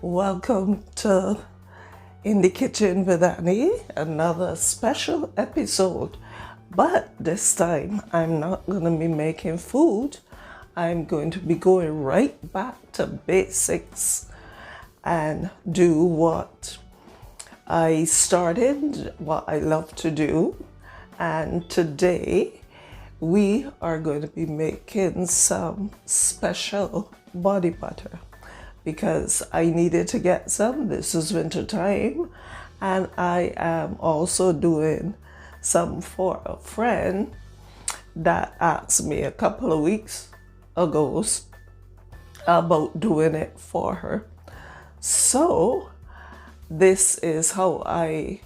Welcome to In the Kitchen with Annie, another special episode. But this time, I'm not going to be making food. I'm going to be going right back to basics and do what I started, what I love to do. And today, we are going to be making some special body butter because I needed to get some. This is winter time, and I am also doing some for a friend that asked me a couple of weeks ago about doing it for her. So this is how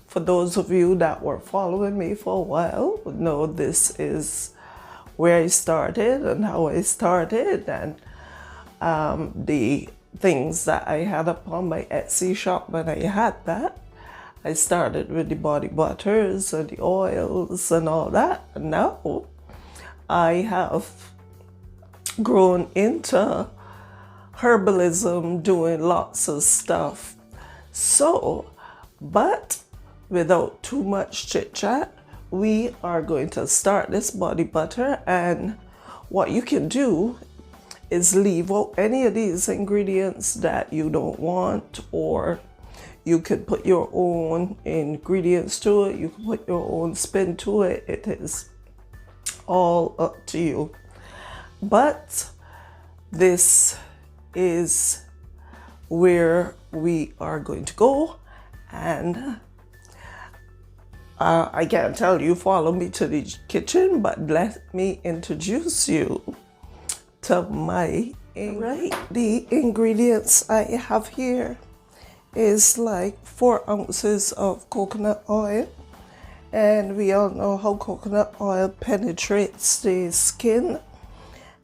for those of you that were following me for a while, know this is where I started and how I started, and the things that I had up on my Etsy shop when I had that. I started with the body butters and the oils and all that. And now I have grown into herbalism, doing lots of stuff. So, but without too much chit chat, we are going to start this body butter. And what you can do is leave out any of these ingredients that you don't want, or you could put your own ingredients to it. You can put your own spin to it. It is all up to you. But this is where we are going to go, and I can't tell you follow me to the kitchen, but let me introduce you to my the ingredients I have here is like 4 ounces of coconut oil, and we all know how coconut oil penetrates the skin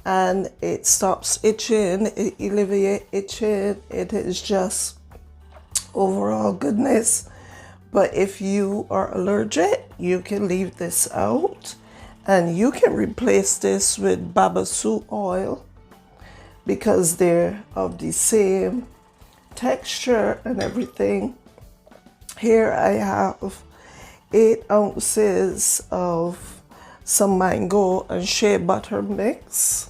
and it stops itching, it alleviates itching. It is just overall goodness. But if you are allergic, you can leave this out. And you can replace this with babasu oil because they're of the same texture and everything. Here I have 8 ounces of some mango and shea butter mix.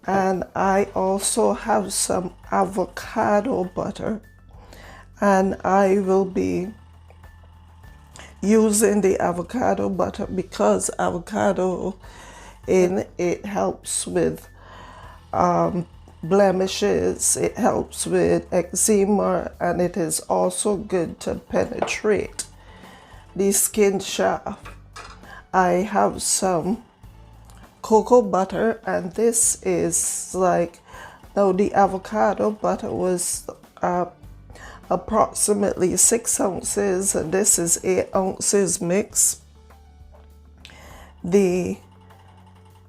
And I also have some avocado butter. And I will be using the avocado butter because avocado it helps with blemishes, it helps with eczema, and it is also good to penetrate the skin shaft. I have some cocoa butter, and this is like, now the avocado butter was approximately 6 ounces, and this is 8 ounces mix. The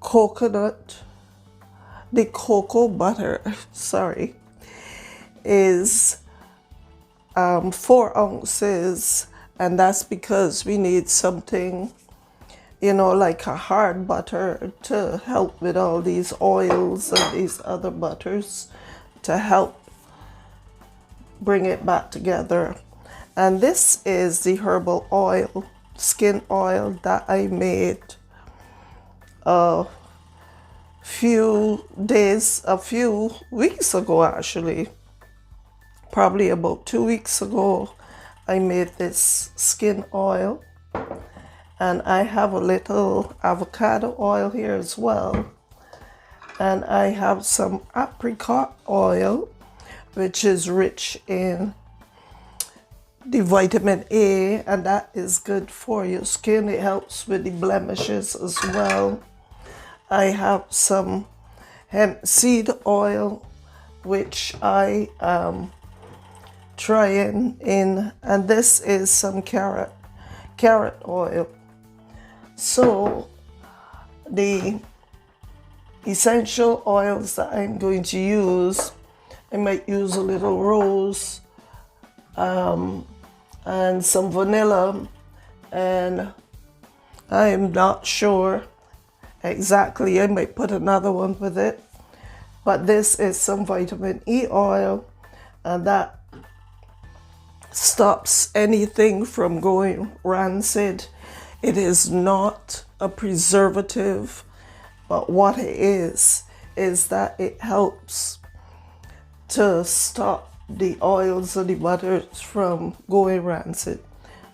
cocoa butter, sorry, is 4 ounces, and that's because we need something, like a hard butter to help with all these oils and these other butters to help bring it back together. And this is the herbal oil, skin oil, that I made a few weeks ago, actually. Probably about 2 weeks ago, I made this skin oil. And I have a little avocado oil here as well. And I have some apricot oil, which is rich in the vitamin A, and that is good for your skin. It helps with the blemishes as well. I have some hemp seed oil, which I am trying in, and this is some carrot oil. So the essential oils that I'm going to use, I might use a little rose and some vanilla, and I'm not sure exactly. I might put another one with it. But this is some vitamin E oil, and that stops anything from going rancid. It is not a preservative, but what it is that it helps to stop the oils and the butters from going rancid.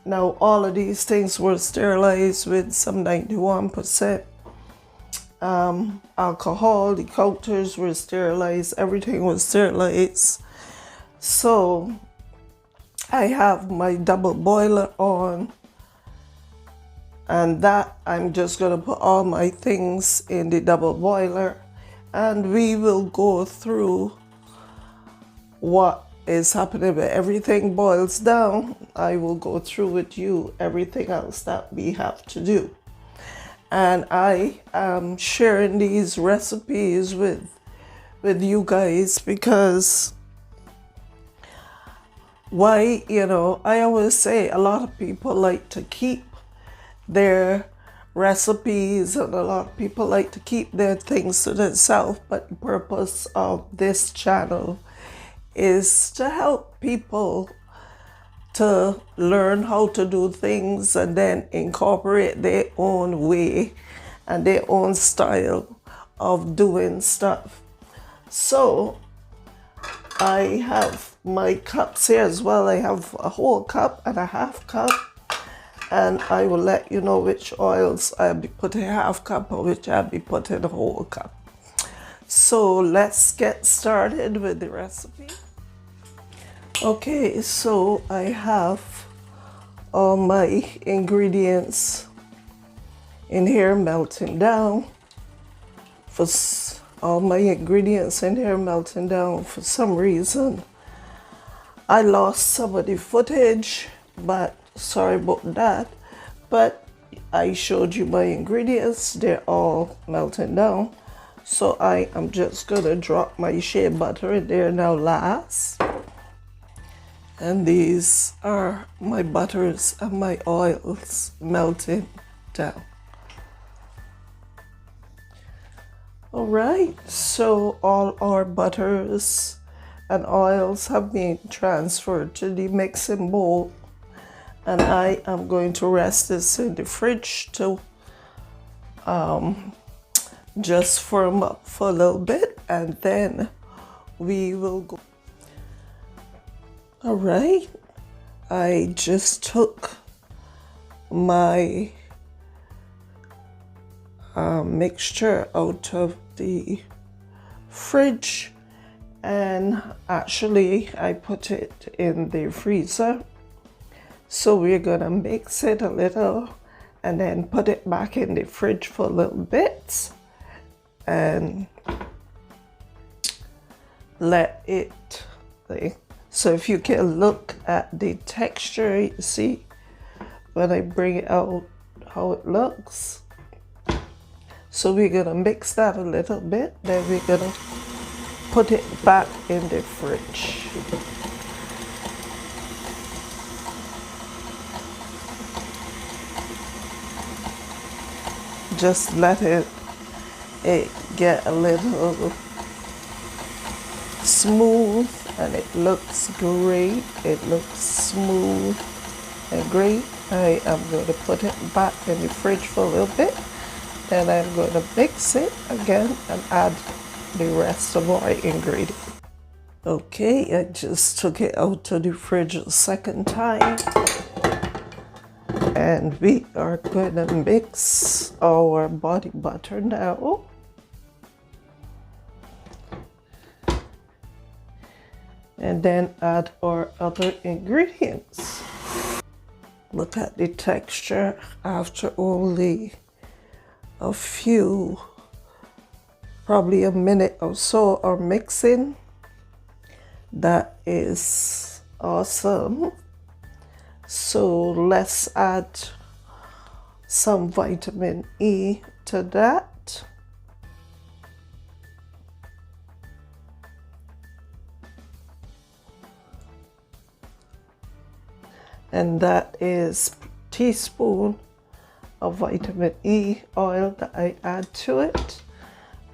Now, all of these things were sterilized with some 91% alcohol. The counters were sterilized. Everything was sterilized. So I have my double boiler on, and that I'm just going to put all my things in the double boiler, and we will go through what is happening. But everything boils down, I will go through with you everything else that we have to do. And I am sharing these recipes with you guys because why, I always say a lot of people like to keep their recipes, and a lot of people like to keep their things to themselves, but the purpose of this channel is to help people to learn how to do things and then incorporate their own way and their own style of doing stuff. So I have my cups here as well. I have a whole cup and a half cup, and I will let you know which oils I'll be putting half cup or which I'll be putting a whole cup. So let's get started with the recipe. Okay, so I have all my ingredients in here melting down. For some reason, I lost some of the footage, but sorry about that. But I showed you my ingredients. They're all melting down. So I am just gonna drop my shea butter in there now last. And these are my butters and my oils melting down. All right, so all our butters and oils have been transferred to the mixing bowl, and I am going to rest this in the fridge to just firm up for a little bit, and then we will go. All right, I just took my mixture out of the fridge, and actually I put it in the freezer. So we're gonna mix it a little and then put it back in the fridge for a little bit and let it thing. So if you can look at the texture, you see when I bring it out how it looks. So we're gonna mix that a little bit, then we're gonna put it back in the fridge. Just let it get a little smooth, and it looks great. It looks smooth and great. I am going to put it back in the fridge for a little bit. Then I'm going to mix it again and add the rest of our ingredients. Okay, I just took it out of the fridge a second time. And we are going to mix our body butter now. And then add our other ingredients. Look at the texture after only a few, probably a minute or so of mixing. That is awesome. So let's add some vitamin E to that. And that is a teaspoon of vitamin E oil that I add to it.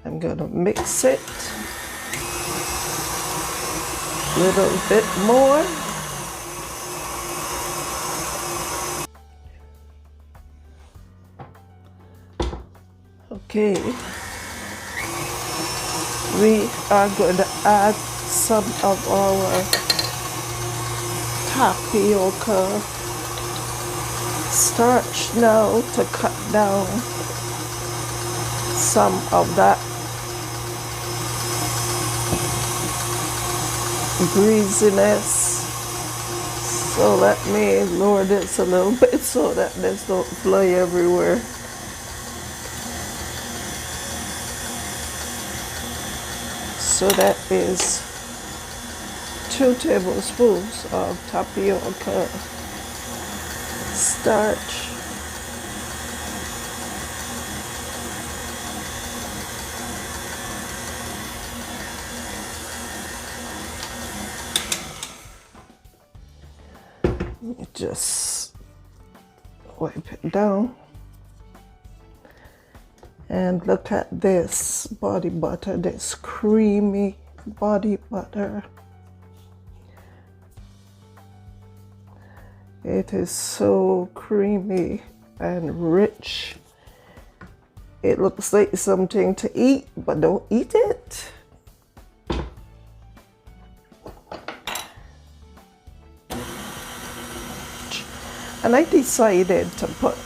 I'm gonna mix it. Little bit more. Okay, we are going to add some of our tapioca starch now to cut down some of that greasiness. So let me lower this a little bit so that this don't fly everywhere. So that is 2 tablespoons of tapioca starch. Just wipe it down. And look at this body butter, this creamy body butter. It is so creamy and rich. It looks like something to eat, but don't eat it. And I decided to put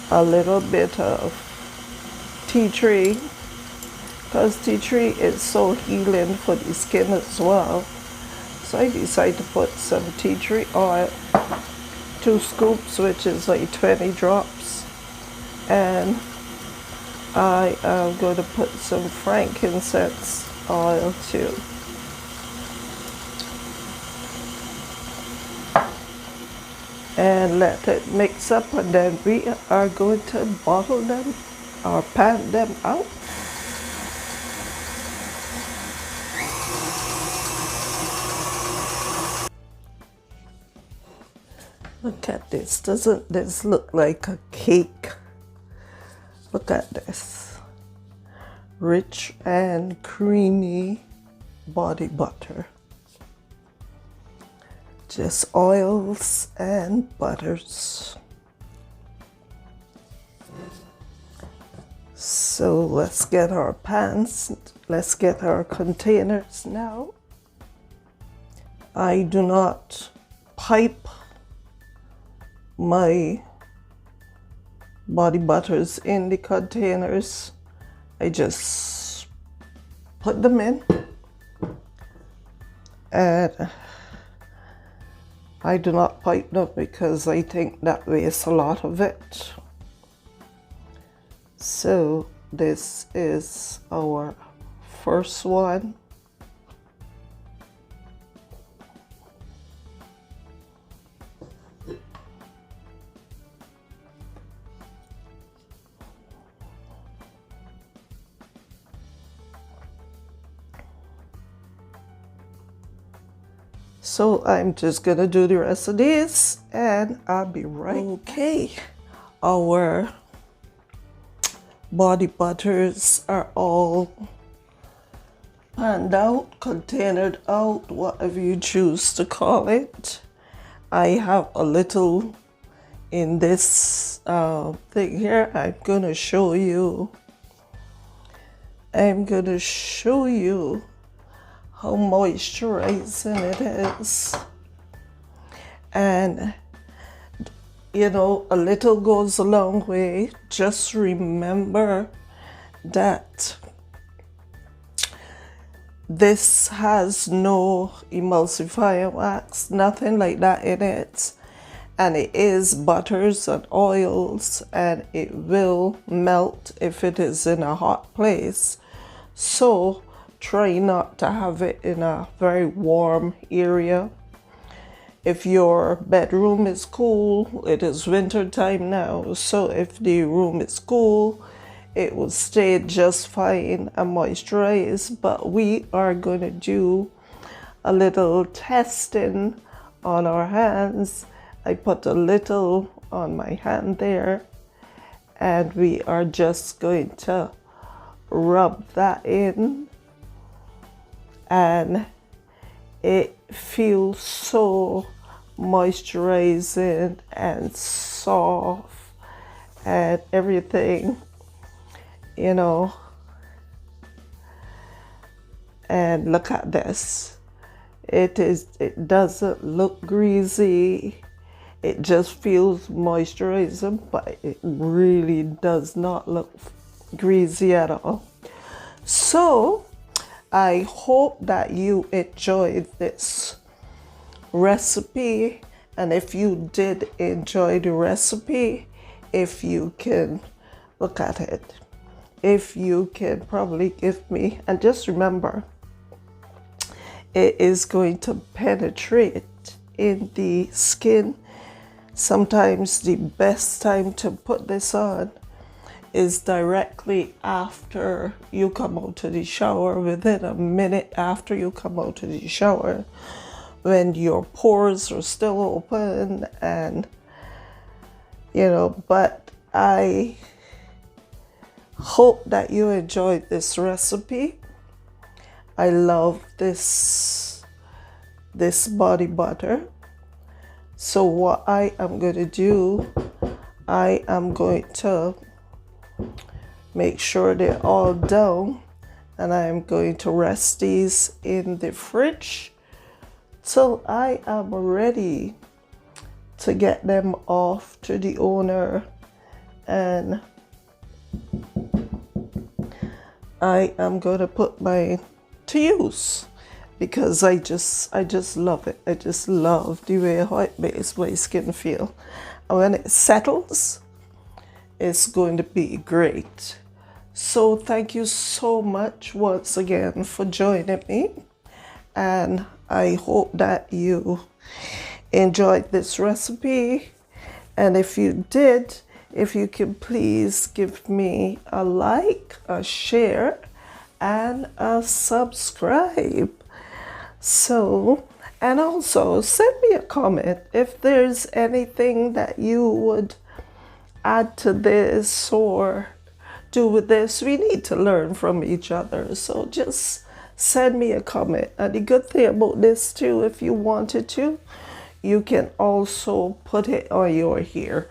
a little bit of tea tree, because tea tree is so healing for the skin as well. So I decided to put some tea tree oil, 2 scoops, which is like 20 drops. And I am going to put some frankincense oil too. And let it mix up, and then we are going to bottle them or pan them out. Look at this. Doesn't this look like a cake? Look at this. Rich and creamy body butter. Just oils and butters. So let's get our pans, let's get our containers now. I do not pipe my body butters in the containers. I just put them in, and I do not pipe them because I think that wastes a lot of it. So this is our first one. So I'm just gonna do the rest of this and I'll be right back. Okay, our body butters are all panned out, containered out, whatever you choose to call it. I have a little in this thing here. I'm gonna show you how moisturizing it is. And you know, a little goes a long way. Just remember that this has no emulsifier wax, nothing like that in it. And it is butters and oils, and it will melt if it is in a hot place. So try not to have it in a very warm area. If your bedroom is cool, it is winter time now, so if the room is cool, it will stay just fine and moisturized. But we are going to do a little testing on our hands. I put a little on my hand there, and we are just going to rub that in. And It feels so moisturizing and soft and everything, you know. And look at this. It doesn't look greasy. It just feels moisturizing, but it really does not look greasy at all. So I hope that you enjoyed this recipe, and if you did enjoy the recipe, if you can look at it, if you can probably give me, and just remember, it is going to penetrate in the skin. Sometimes the best time to put this on is directly after you come out of the shower, within a minute after you come out of the shower, when your pores are still open, and but I hope that you enjoyed this recipe. I love this body butter. So what I am going to do, I am going to make sure they're all down, and I am going to rest these in the fridge till I am ready to get them off to the owner, and I am going to put mine to use, because I just love it. I just love the way how it makes my skin feel, and when it settles, it's going to be great. So thank you so much once again for joining me, and I hope that you enjoyed this recipe. And if you did, if you can please give me a like, a share, and a subscribe. So, and also send me a comment if there's anything that you would add to this or do with this. We need to learn from each other, so just send me a comment. And the good thing about this too, if you wanted to, you can also put it on your hair,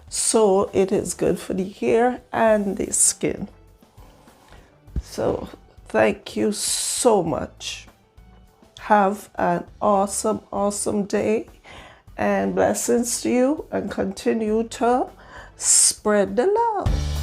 so it is good for the hair and the skin. So thank you so much. Have an awesome day, and blessings to you, and continue to spread the love.